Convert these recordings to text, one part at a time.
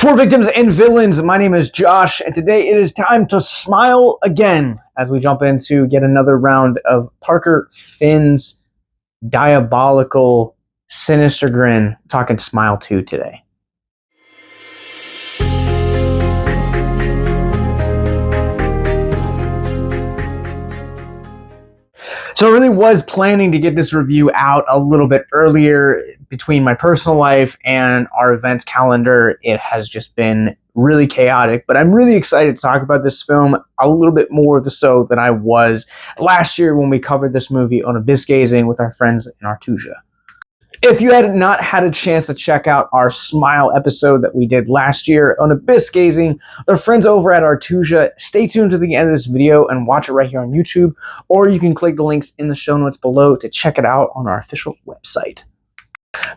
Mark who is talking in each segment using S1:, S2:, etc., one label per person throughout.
S1: For victims and villains, my name is Josh, and today it is time to smile again as we jump into yet another round of Parker Finn's diabolical, sinister grin. I'm talking Smile 2 today. So I really was planning to get this review out a little bit earlier. Between my personal life and our events calendar, it has just been really chaotic, but I'm really excited to talk about this film a little bit more so than I was last year when we covered this movie on Abyss Gazing with our friends in Artusia. If you had not had a chance to check out our Smile episode that we did last year on Abyss Gazing, our friends over at Artusia, stay tuned to the end of this video and watch it right here on YouTube, or you can click the links in the show notes below to check it out on our official website.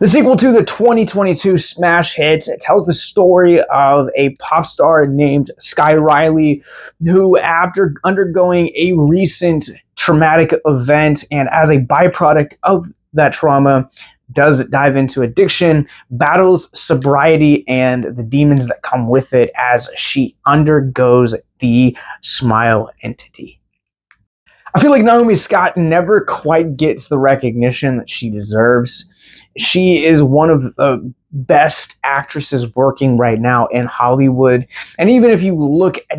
S1: The sequel to the 2022 smash hit tells the story of a pop star named Sky Riley, who, after undergoing a recent traumatic event and as a byproduct of that trauma, does dive into addiction, battles sobriety and the demons that come with it as she undergoes the Smile entity. I feel like Naomi Scott never quite gets the recognition that she deserves. She is one of the best actresses working right now in Hollywood. And even if you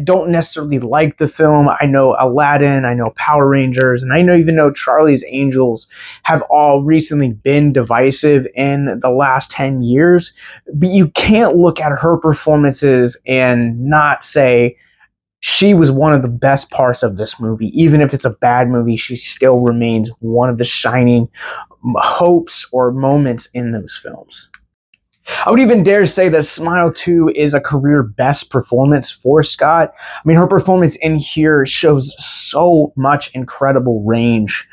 S1: don't necessarily like the film, I know Aladdin, I know Power Rangers, and I even know Charlie's Angels have all recently been divisive in the last 10 years. But you can't look at her performances and not say, she was one of the best parts of this movie. Even if it's a bad movie, she still remains one of the shining hopes or moments in those films. I would even dare say that Smile 2 is a career best performance for Scott. I mean, her performance in here shows so much incredible range.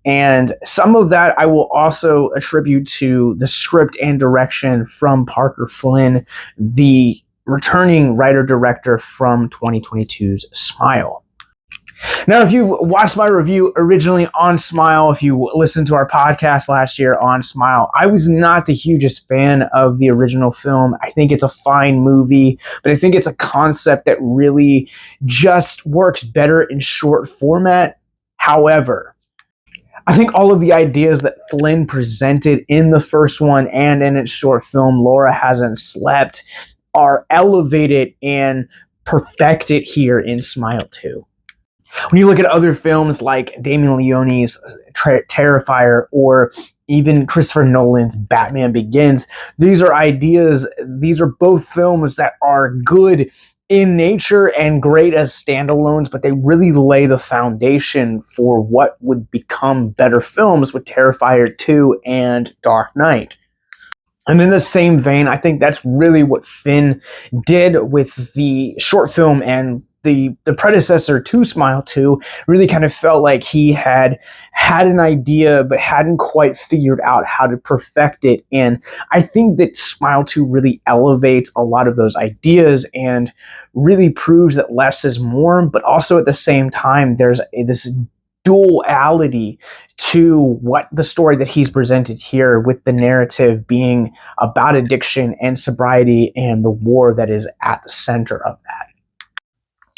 S1: And some of that I will also attribute to the script and direction from Parker Flynn, the returning writer-director from 2022's Smile. Now, if you've watched my review originally on Smile, if you listened to our podcast last year on Smile, I was not the hugest fan of the original film. I think it's a fine movie, but I think it's a concept that really just works better in short format. However, I think all of the ideas that Flynn presented in the first one and in its short film, Laura Hasn't Slept, are elevated and perfected here in Smile 2. When you look at other films like Damien Leone's Terrifier or even Christopher Nolan's Batman Begins, these are both films that are good in nature and great as standalones, but they really lay the foundation for what would become better films with Terrifier 2 and Dark Knight. And in the same vein, I think that's really what Finn did with the short film and the predecessor to Smile 2. Really kind of felt like he had an idea but hadn't quite figured out how to perfect it. And I think that Smile 2 really elevates a lot of those ideas and really proves that less is more, but also at the same time there's this duality to what the story that he's presented here, with the narrative being about addiction and sobriety and the war that is at the center of that.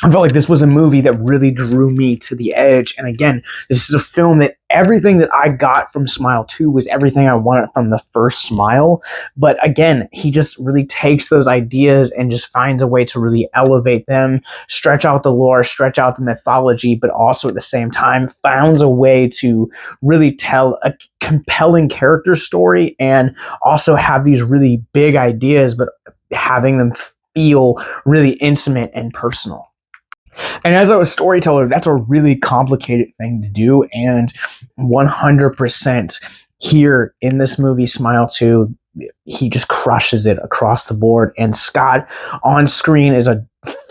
S1: I felt like this was a movie that really drew me to the edge. And again, this is a film that everything that I got from Smile 2 was everything I wanted from the first Smile. But again, he just really takes those ideas and just finds a way to really elevate them, stretch out the lore, stretch out the mythology, but also at the same time finds a way to really tell a compelling character story and also have these really big ideas, but having them feel really intimate and personal. And as a storyteller, that's a really complicated thing to do, and 100% here in this movie, Smile 2, he just crushes it across the board, and Scott on screen is a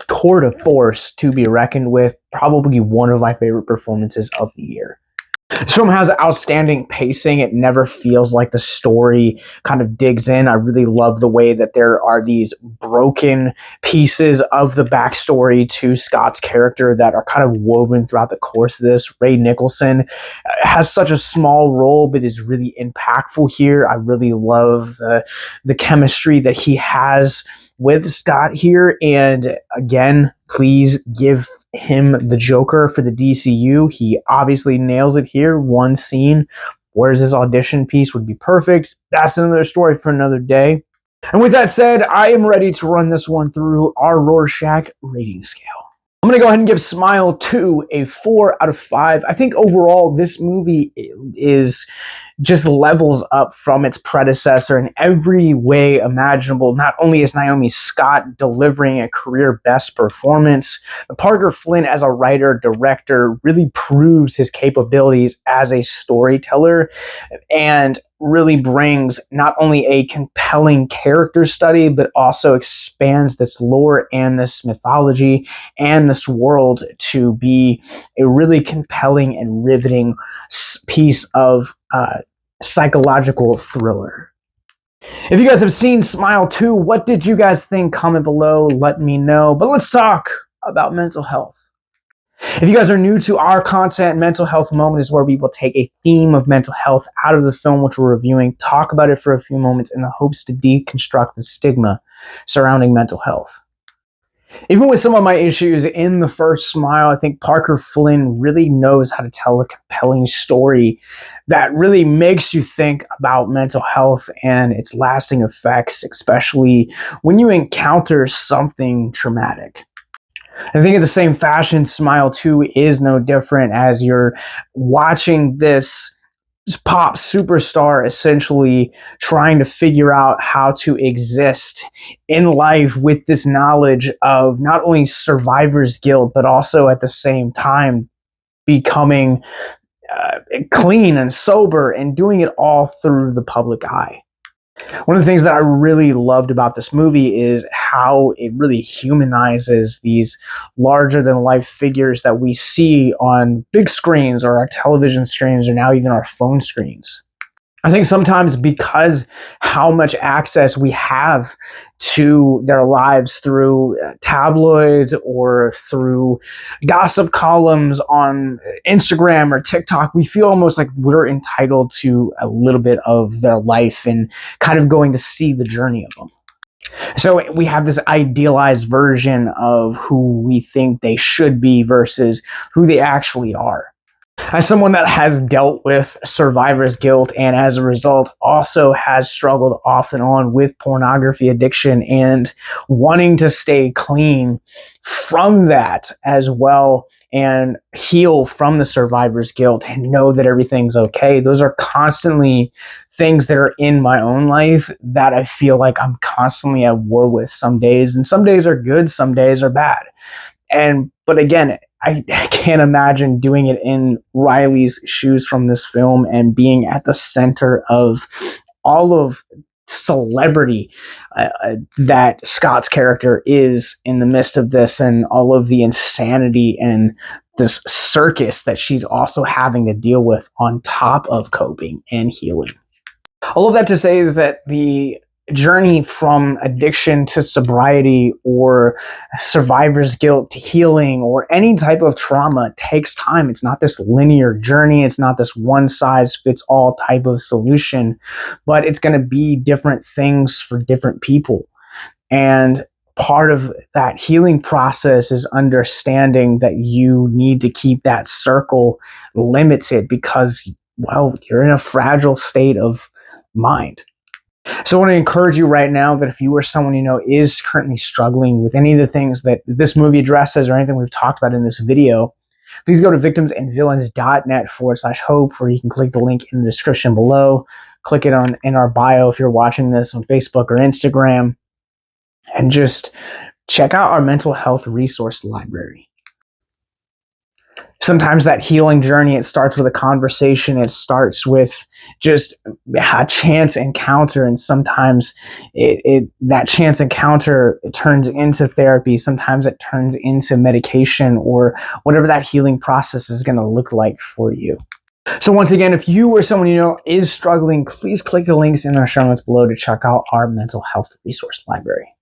S1: tour de force to be reckoned with, probably one of my favorite performances of the year. This film has outstanding pacing. It never feels like the story kind of digs in. I really love the way that there are these broken pieces of the backstory to Scott's character that are kind of woven throughout the course of this. Ray Nicholson has such a small role, but is really impactful here. I really love the chemistry that he has with Scott here. And again, please give him the Joker for the DCU. He obviously nails it here. One scene. Where's his audition piece would be perfect. That's another story for another day. And with that said, I am ready to run this one through our Rorschach rating scale. I'm going to go ahead and give Smile 2 a 4 out of 5. I think overall this movie is just levels up from its predecessor in every way imaginable. Not only is Naomi Scott delivering a career best performance, but Parker Flynn as a writer, director really proves his capabilities as a storyteller and really brings not only a compelling character study, but also expands this lore and this mythology and this world to be a really compelling and riveting piece of psychological thriller. If you guys have seen Smile 2, what did you guys think? Comment below, let me know. But let's talk about mental health. If you guys are new to our content, Mental Health Moment is where we will take a theme of mental health out of the film which we're reviewing, talk about it for a few moments in the hopes to deconstruct the stigma surrounding mental health. Even with some of my issues in the first Smile, I think Parker Flynn really knows how to tell a compelling story that really makes you think about mental health and its lasting effects, especially when you encounter something traumatic. I think in the same fashion, Smile 2 is no different as you're watching this pop superstar essentially trying to figure out how to exist in life with this knowledge of not only survivor's guilt, but also at the same time becoming clean and sober and doing it all through the public eye. One of the things that I really loved about this movie is how it really humanizes these larger than life figures that we see on big screens or our television screens or now even our phone screens. I think sometimes because how much access we have to their lives through tabloids or through gossip columns on Instagram or TikTok, we feel almost like we're entitled to a little bit of their life and kind of going to see the journey of them. So we have this idealized version of who we think they should be versus who they actually are. As someone that has dealt with survivor's guilt and as a result also has struggled off and on with pornography addiction and wanting to stay clean from that as well and heal from the survivor's guilt and know that everything's okay. Those are constantly things that are in my own life that I feel like I'm constantly at war with some days, and some days are good, some days are bad. But again, I can't imagine doing it in Riley's shoes from this film and being at the center of all of celebrity that Scott's character is in the midst of this and all of the insanity and this circus that she's also having to deal with on top of coping and healing. All of that to say is that the journey from addiction to sobriety or survivor's guilt to healing or any type of trauma takes time. It's not this linear journey. It's not this one size fits all type of solution, but it's going to be different things for different people. And part of that healing process is understanding that you need to keep that circle limited because, well, you're in a fragile state of mind. So I want to encourage you right now that if you are someone you know is currently struggling with any of the things that this movie addresses or anything we've talked about in this video, please go to victimsandvillains.net/hope, where you can click the link in the description below. Click it on in our bio if you're watching this on Facebook or Instagram, and just check out our mental health resource library. Sometimes that healing journey, it starts with a conversation. It starts with just a chance encounter. And sometimes that chance encounter turns into therapy. Sometimes it turns into medication or whatever that healing process is going to look like for you. So once again, if you or someone you know is struggling, please click the links in our show notes below to check out our mental health resource library.